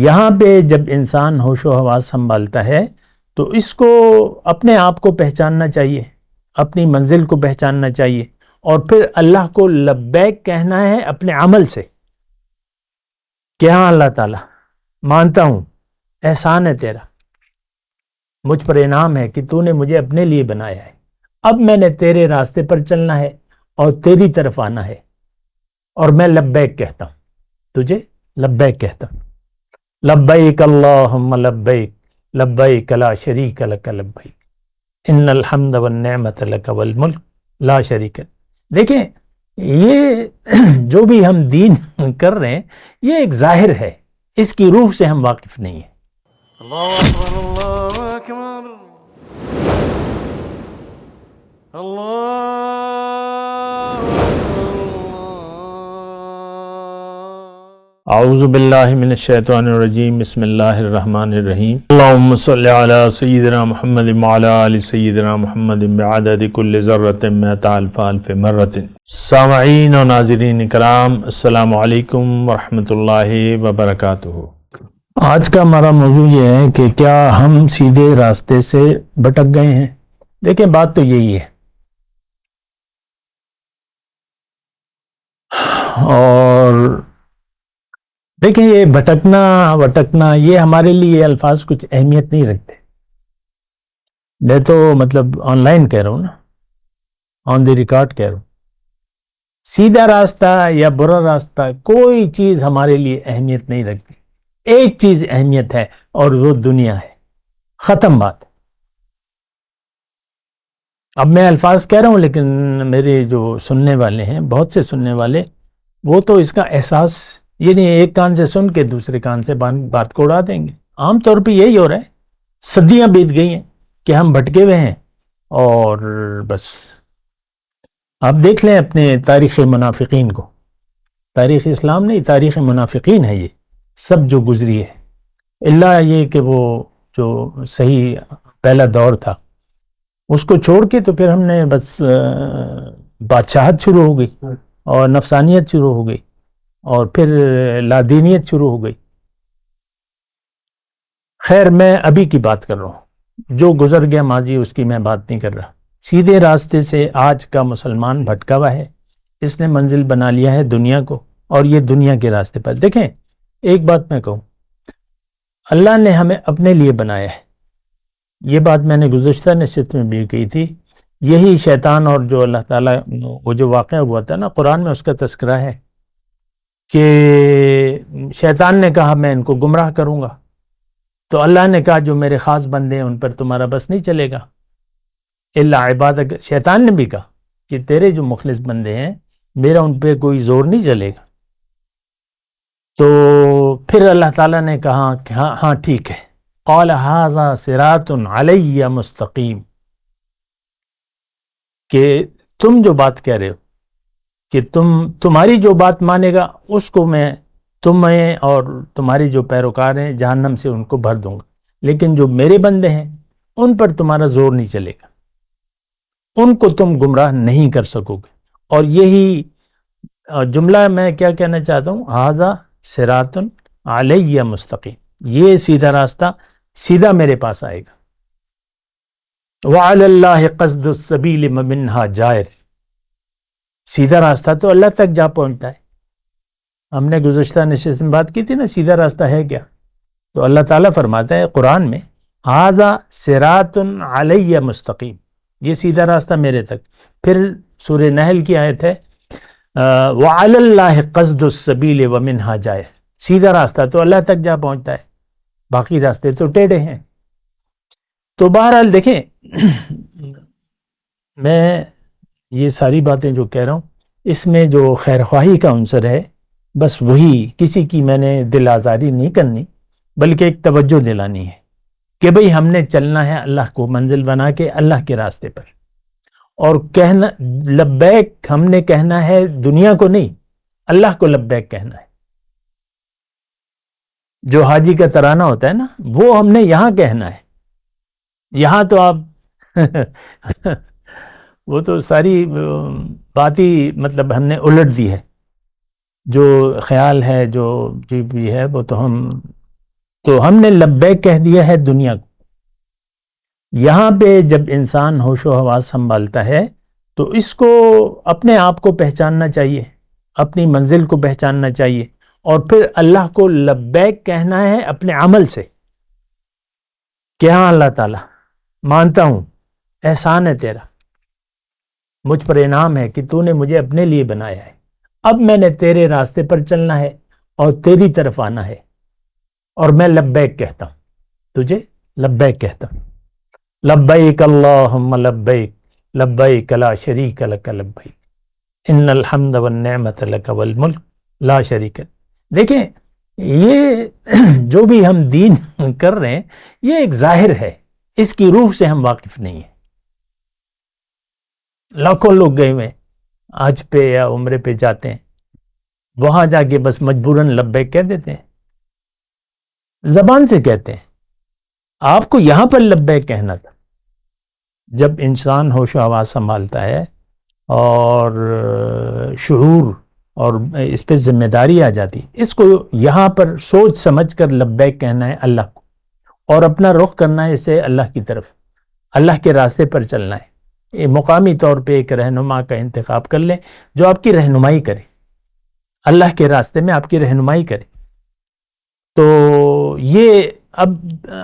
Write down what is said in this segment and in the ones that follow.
یہاں پہ جب انسان ہوش و حواس سنبھالتا ہے تو اس کو اپنے آپ کو پہچاننا چاہیے، اپنی منزل کو پہچاننا چاہیے، اور پھر اللہ کو لبیک کہنا ہے اپنے عمل سے کہ ہاں اللہ تعالیٰ مانتا ہوں، احسان ہے تیرا، مجھ پر انعام ہے کہ تو نے مجھے اپنے لیے بنایا ہے، اب میں نے تیرے راستے پر چلنا ہے اور تیری طرف آنا ہے، اور میں لبیک کہتا ہوں، تجھے لبیک کہتا ہوں، لبیک اللہم لبیک لبیک لا شریک لک لبیک ان الحمد والنعمت لک والملک لا شریک لک۔ دیکھیں یہ جو بھی ہم دین کر رہے ہیں یہ ایک ظاہر ہے، اس کی روح سے ہم واقف نہیں ہیں۔ اللہ اکبر اللہ اکبر اللہ اعوذ باللہ من الشیطان الرجیم، بسم اللہ الرحمن الرحیم، اللہم صلی علی سیدنا محمد وعلی آل سیدنا محمد بعدد کل ذرۃ مئۃ الف الف مرۃ۔ سامعین و ناظرین کرام، السلام علیکم ورحمۃ اللہ وبرکاتہ۔ آج کا ہمارا موضوع یہ ہے کہ کیا ہم سیدھے راستے سے بھٹک گئے ہیں؟ دیکھیں بات تو یہی ہے، اور دیکھیں یہ بھٹکنا یہ ہمارے لیے الفاظ کچھ اہمیت نہیں رکھتے۔ میں تو مطلب آن لائن کہہ رہا ہوں نا، آن دی ریکارڈ کہہ رہا ہوں، سیدھا راستہ یا برا راستہ کوئی چیز ہمارے لیے اہمیت نہیں رکھتی۔ ایک چیز اہمیت ہے اور وہ دنیا ہے، ختم بات۔ اب میں الفاظ کہہ رہا ہوں لیکن میرے جو سننے والے ہیں، بہت سے سننے والے، وہ تو اس کا احساس یہ نہیں، ایک کان سے سن کے دوسرے کان سے بات کو اڑا دیں گے۔ عام طور پہ یہی ہو رہا ہے، صدیاں بیت گئی ہیں کہ ہم بھٹکے ہوئے ہیں، اور بس آپ دیکھ لیں اپنے تاریخ منافقین کو، تاریخ اسلام نہیں، تاریخ منافقین ہے یہ سب جو گزری ہے، اللہ یہ کہ وہ جو صحیح پہلا دور تھا اس کو چھوڑ کے تو پھر ہم نے بس بادشاہت شروع ہو گئی اور نفسانیت شروع ہو گئی اور پھر لادینیت شروع ہو گئی۔ خیر میں ابھی کی بات کر رہا ہوں، جو گزر گیا ماضی اس کی میں بات نہیں کر رہا۔ سیدھے راستے سے آج کا مسلمان بھٹکا ہوا ہے، اس نے منزل بنا لیا ہے دنیا کو، اور یہ دنیا کے راستے پر۔ دیکھیں ایک بات میں کہوں، اللہ نے ہمیں اپنے لیے بنایا ہے، یہ بات میں نے گزشتہ نشست میں بھی کہی تھی۔ یہی شیطان اور جو اللہ تعالیٰ وہ جو واقعہ ہوا تھا نا، قرآن میں اس کا تذکرہ ہے کہ شیطان نے کہا میں ان کو گمراہ کروں گا، تو اللہ نے کہا جو میرے خاص بندے ہیں ان پر تمہارا بس نہیں چلے گا الا عبادک۔ شیطان نے بھی کہا کہ تیرے جو مخلص بندے ہیں میرا ان پہ کوئی زور نہیں چلے گا۔ تو پھر اللہ تعالیٰ نے کہا کہ ہاں ٹھیک ہے، قال ھذا صراط علی مستقیم، کہ تم جو بات کہہ رہے ہو کہ تمہاری جو بات مانے گا اس کو میں تمہیں اور تمہاری جو پیروکار ہیں جہنم سے ان کو بھر دوں گا، لیکن جو میرے بندے ہیں ان پر تمہارا زور نہیں چلے گا، ان کو تم گمراہ نہیں کر سکو گے۔ اور یہی جملہ میں کیا کہنا چاہتا ہوں، ھذا صراط علی مستقیم، یہ سیدھا راستہ سیدھا میرے پاس آئے گا۔ وعلی اللہ قصد السبیل ومنہا جائر، سیدھا راستہ تو اللہ تک جا پہنچتا ہے۔ ہم نے گزشتہ نشست میں بات کی تھی نا، سیدھا راستہ ہے کیا؟ تو اللہ تعالیٰ فرماتا ہے قرآن میں، ھذا صراط علی مستقیم، یہ سیدھا راستہ میرے تک۔ پھر سورہ نحل کی آیت ہے وعلی اللہ قصد السبیل ومنہا جائر، سیدھا راستہ تو اللہ تک جا پہنچتا ہے، باقی راستے تو ٹیڑھے ہیں۔ تو بہرحال دیکھیں میں یہ ساری باتیں جو کہہ رہا ہوں اس میں جو خیر خواہی کا عنصر ہے، بس وہی، کسی کی میں نے دل آزاری نہیں کرنی بلکہ ایک توجہ دلانی ہے کہ بھئی ہم نے چلنا ہے اللہ کو منزل بنا کے اللہ کے راستے پر، اور کہنا لبیک ہم نے کہنا ہے دنیا کو نہیں، اللہ کو لبیک کہنا ہے۔ جو حاجی کا ترانہ ہوتا ہے نا وہ ہم نے یہاں کہنا ہے، یہاں تو آپ وہ تو ساری بات ہی مطلب ہم نے الٹ دی ہے، جو خیال ہے جو بھی ہے وہ تو ہم تو ہم نے لبیک کہہ دیا ہے دنیا کو. یہاں پہ جب انسان ہوش و حواس سنبھالتا ہے تو اس کو اپنے آپ کو پہچاننا چاہیے، اپنی منزل کو پہچاننا چاہیے، اور پھر اللہ کو لبیک کہنا ہے اپنے عمل سے کہ ہاں اللہ تعالیٰ مانتا ہوں، احسان ہے تیرا، مجھ پر انعام ہے کہ تو نے مجھے اپنے لیے بنایا ہے، اب میں نے تیرے راستے پر چلنا ہے اور تیری طرف آنا ہے، اور میں لبیک کہتا ہوں، تجھے لبیک کہتا ہوں. لبیک اللہم لبیک لبیک لا شریک لک لبیک ان الحمد والنعمت لک والملک لا شریک لک. دیکھیں یہ جو بھی ہم دین کر رہے ہیں یہ ایک ظاہر ہے، اس کی روح سے ہم واقف نہیں ہیں. لاکھوں لوگ گئے ہوئے حج پہ یا عمرے پہ جاتے ہیں، وہاں جا کے بس مجبوراً لبیک کہہ دیتے ہیں، زبان سے کہتے ہیں. آپ کو یہاں پر لبیک کہنا تھا. جب انسان ہوش و حواس سنبھالتا ہے اور شعور اور اس پہ ذمہ داری آ جاتی، اس کو یہاں پر سوچ سمجھ کر لبیک کہنا ہے اللہ کو، اور اپنا رخ کرنا ہے اسے اللہ کی طرف، اللہ کے راستے پر چلنا ہے. یہ مقامی طور پہ ایک رہنما کا انتخاب کر لیں جو آپ کی رہنمائی کرے، اللہ کے راستے میں آپ کی رہنمائی کرے. تو یہ اب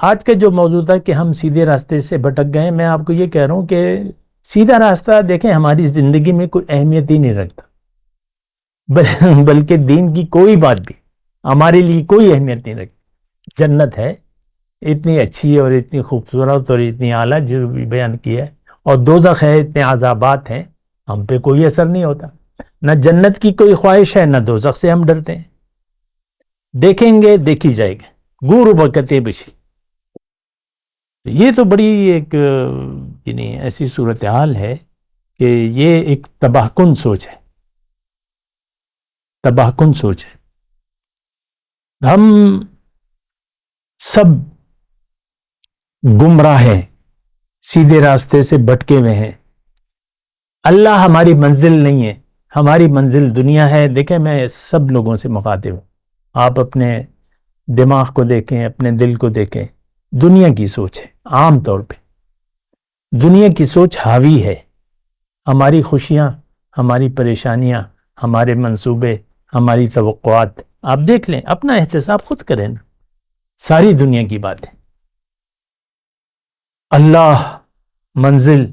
آج کا جو موضوع تھا کہ ہم سیدھے راستے سے بھٹک گئے، میں آپ کو یہ کہہ رہا ہوں کہ سیدھا راستہ دیکھیں ہماری زندگی میں کوئی اہمیت ہی نہیں رکھتا، بلکہ دین کی کوئی بات بھی ہمارے لیے کوئی اہمیت نہیں رکھتی. جنت ہے اتنی اچھی اور اتنی خوبصورت اور اتنی اعلیٰ جو بھی بیان کیا ہے، اور دوزخ ہے اتنے عذابات ہیں، ہم پہ کوئی اثر نہیں ہوتا. نہ جنت کی کوئی خواہش ہے، نہ دوزخ سے ہم ڈرتے ہیں. دیکھیں گے دیکھی جائے گا گور بکتے بشی. یہ تو بڑی ایک یعنی ایسی صورتحال ہے کہ یہ ایک تباہ کن سوچ ہے، تباہ کن سوچ ہے. ہم سب گمراہ ہیں، سیدھے راستے سے بھٹکے ہوئے ہیں. اللہ ہماری منزل نہیں ہے، ہماری منزل دنیا ہے. دیکھیں میں سب لوگوں سے مخاطب ہوں، آپ اپنے دماغ کو دیکھیں، اپنے دل کو دیکھیں. دنیا کی سوچ ہے، عام طور پہ دنیا کی سوچ حاوی ہے. ہماری خوشیاں، ہماری پریشانیاں، ہمارے منصوبے، ہماری توقعات، آپ دیکھ لیں، اپنا احتساب خود کریں نا. ساری دنیا کی بات ہے. اللہ، منزل،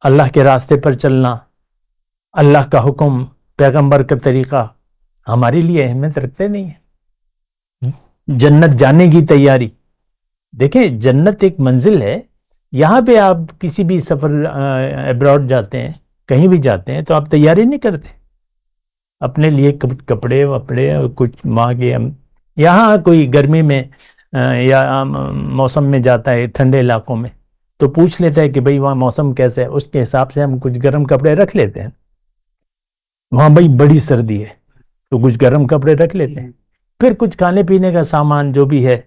اللہ کے راستے پر چلنا، اللہ کا حکم، پیغمبر کا طریقہ ہمارے لیے اہمیت رکھتے نہیں ہیں. جنت جانے کی تیاری، دیکھیں جنت ایک منزل ہے. یہاں پہ آپ کسی بھی سفر ابراڈ جاتے ہیں، کہیں بھی جاتے ہیں، تو آپ تیاری نہیں کرتے اپنے لیے کپڑے وپڑے اور کچھ ماہ کے. یہاں کوئی گرمی میں یا موسم میں جاتا ہے ٹھنڈے علاقوں میں تو پوچھ لیتا ہے کہ بھئی وہاں موسم کیسا ہے، اس کے حساب سے ہم کچھ گرم کپڑے رکھ لیتے ہیں. وہاں بھئی بڑی سردی ہے تو کچھ گرم کپڑے رکھ لیتے ہیں. پھر کچھ کھانے پینے کا سامان جو بھی ہے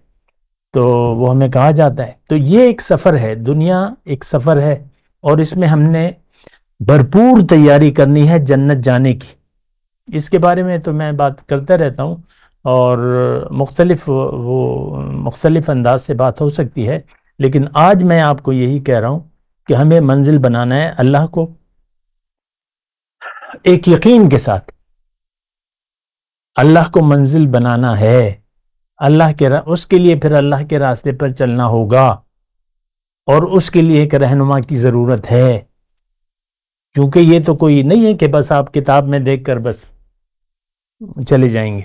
تو وہ ہمیں کہا جاتا ہے. تو یہ ایک سفر ہے، دنیا ایک سفر ہے، اور اس میں ہم نے بھرپور تیاری کرنی ہے جنت جانے کی. اس کے بارے میں تو میں بات کرتا رہتا ہوں، اور مختلف انداز سے بات ہو سکتی ہے، لیکن آج میں آپ کو یہی کہہ رہا ہوں کہ ہمیں منزل بنانا ہے اللہ کو ایک یقین کے ساتھ. اللہ کو منزل بنانا ہے، اس کے لیے پھر اللہ کے راستے پر چلنا ہوگا، اور اس کے لیے ایک رہنما کی ضرورت ہے. کیونکہ یہ تو کوئی نہیں ہے کہ بس آپ کتاب میں دیکھ کر بس چلے جائیں گے.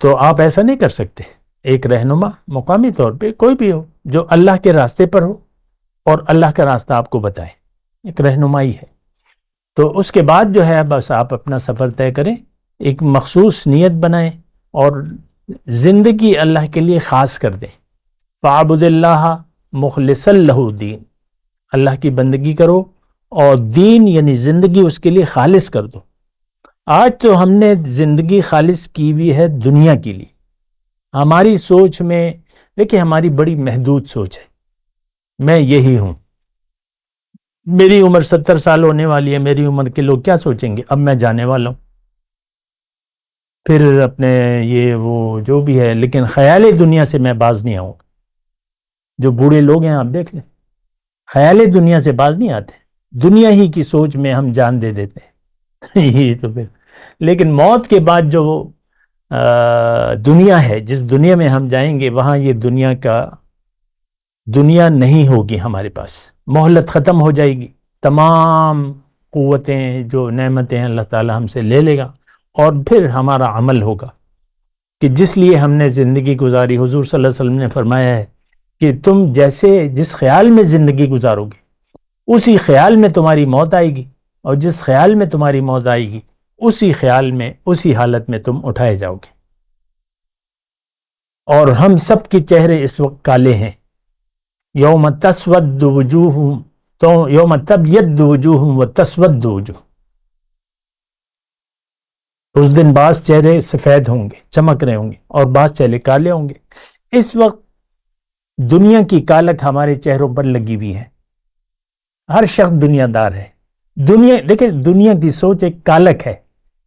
تو آپ ایسا نہیں کر سکتے. ایک رہنما مقامی طور پہ کوئی بھی ہو جو اللہ کے راستے پر ہو اور اللہ کا راستہ آپ کو بتائے، ایک رہنمائی ہے. تو اس کے بعد جو ہے بس آپ اپنا سفر طے کریں، ایک مخصوص نیت بنائیں اور زندگی اللہ کے لیے خاص کر دیں. فَعَبُدِ اللَّهَ مُخْلِصًا لَهُ الدِّينَ، اللہ کی بندگی کرو اور دین یعنی زندگی اس کے لیے خالص کر دو. آج تو ہم نے زندگی خالص کی ہوئی ہے دنیا کے لیے. ہماری سوچ میں دیکھیں ہماری بڑی محدود سوچ ہے. میں یہی ہوں، میری عمر 70 سال ہونے والی ہے، میری عمر کے لوگ کیا سوچیں گے، اب میں جانے والا ہوں. پھر اپنے یہ وہ جو بھی ہے، لیکن خیال دنیا سے میں باز نہیں آؤں گا۔ جو بوڑھے لوگ ہیں آپ دیکھ لیں، خیال دنیا سے باز نہیں آتے، دنیا ہی کی سوچ میں ہم جان دے دیتے ہیں یہ تو پھر، لیکن موت کے بعد جو دنیا ہے، جس دنیا میں ہم جائیں گے، وہاں یہ دنیا نہیں ہوگی ہمارے پاس، مہلت ختم ہو جائے گی، تمام قوتیں جو نعمتیں ہیں اللہ تعالی ہم سے لے لے گا، اور پھر ہمارا عمل ہوگا کہ جس لیے ہم نے زندگی گزاری۔ حضور صلی اللہ علیہ وسلم نے فرمایا ہے کہ تم جس خیال میں زندگی گزارو گے، اسی خیال میں تمہاری موت آئے گی، اور جس خیال میں تمہاری موت آئے گی، اسی خیال میں، اسی حالت میں تم اٹھائے جاؤ گے۔ اور ہم سب کے چہرے اس وقت کالے ہیں، یوم تسود وجوہ، تو یوم تبید وجوہ و تسود وجوہ، اس دن بعض چہرے سفید ہوں گے، چمک رہے ہوں گے، اور بعض چہرے کالے ہوں گے۔ اس وقت دنیا کی کالک ہمارے چہروں پر لگی ہوئی ہے، ہر شخص دنیا دار ہے۔ دیکھیں، دنیا کی سوچ ایک کالک ہے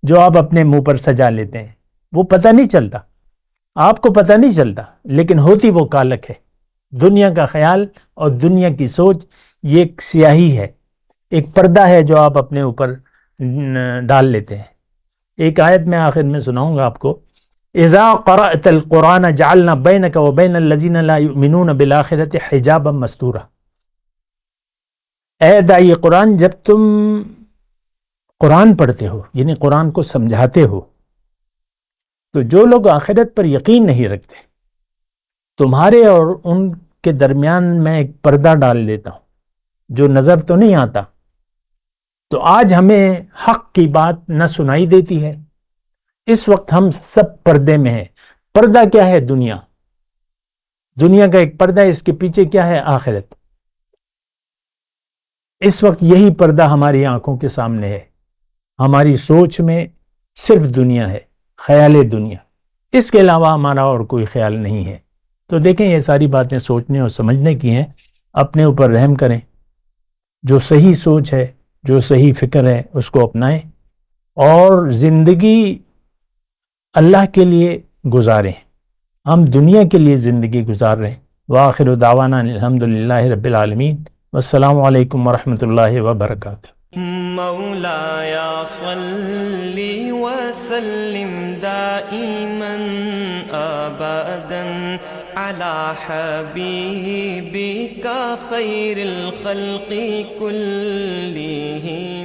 جو آپ اپنے منہ پر سجا لیتے ہیں، وہ پتہ نہیں چلتا، آپ کو پتہ نہیں چلتا، لیکن ہوتی وہ کالک ہے۔ دنیا کا خیال اور دنیا کی سوچ یہ ایک سیاہی ہے، ایک پردہ ہے جو آپ اپنے اوپر ڈال لیتے ہیں۔ ایک آیت میں آخر میں سناؤں گا آپ کو، اذا قرأت القرآن جعلنا بینک وبین الذین لا یؤمنون بالآخرۃ حجابا مستورا۔ اے داعی قرآن، جب تم قرآن پڑھتے ہو، یعنی قرآن کو سمجھاتے ہو، تو جو لوگ آخرت پر یقین نہیں رکھتے، تمہارے اور ان کے درمیان میں ایک پردہ ڈال دیتا ہوں جو نظر تو نہیں آتا۔ تو آج ہمیں حق کی بات نہ سنائی دیتی ہے، اس وقت ہم سب پردے میں ہیں۔ پردہ کیا ہے؟ دنیا کا ایک پردہ ہے، اس کے پیچھے کیا ہے؟ آخرت۔ اس وقت یہی پردہ ہماری آنکھوں کے سامنے ہے، ہماری سوچ میں صرف دنیا ہے، خیال دنیا، اس کے علاوہ ہمارا اور کوئی خیال نہیں ہے۔ تو دیکھیں، یہ ساری باتیں سوچنے اور سمجھنے کی ہیں، اپنے اوپر رحم کریں، جو صحیح سوچ ہے، جو صحیح فکر ہے، اس کو اپنائیں، اور زندگی اللہ کے لیے گزاریں۔ ہم دنیا کے لیے زندگی گزار رہے ہیں۔ وآخر دعوانا الحمدللہ رب العالمین، والسلام علیکم ورحمۃ اللہ وبرکاتہ۔ مولاي صل وسلم دائما ابدا على حبيبك خير الخلق كلهم